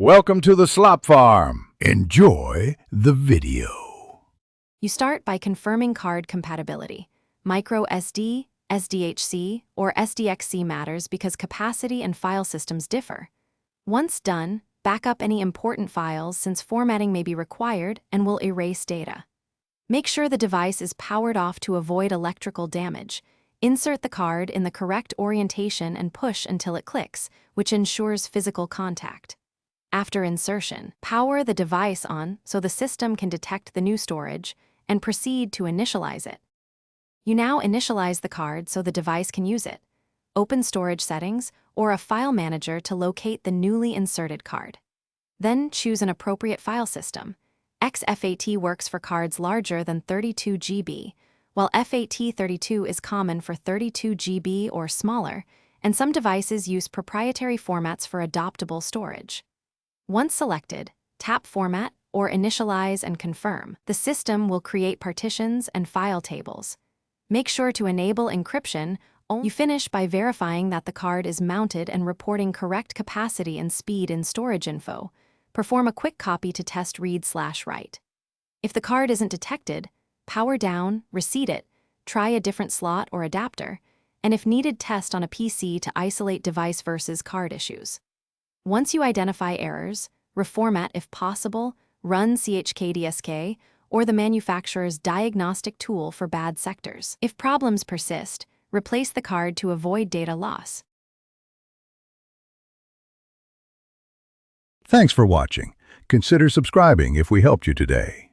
Welcome to the Slop Farm. Enjoy the video. You start by confirming card compatibility. Micro SD, SDHC, or SDXC matters because capacity and file systems differ. Once done, back up any important files since formatting may be required and will erase data. Make sure the device is powered off to avoid electrical damage. Insert the card in the correct orientation and push until it clicks, which ensures physical contact. After insertion, power the device on so the system can detect the new storage and proceed to initialize it. You now initialize the card so the device can use it. Open Storage Settings or a file manager to locate the newly inserted card. Then choose an appropriate file system. XFAT works for cards larger than 32 GB, while FAT32 is common for 32 GB or smaller, and some devices use proprietary formats for adoptable storage. Once selected, tap Format or Initialize and confirm. The system will create partitions and file tables. Make sure to enable encryption. You finish by verifying that the card is mounted and reporting correct capacity and speed in storage info. Perform a quick copy to test read/write. If the card isn't detected, power down, reseat it, try a different slot or adapter, and if needed, test on a PC to isolate device versus card issues. Once you identify errors, reformat if possible, run chkdsk, or the manufacturer's diagnostic tool for bad sectors. If problems persist, replace the card to avoid data loss. Thanks for watching. Consider subscribing if we helped you today.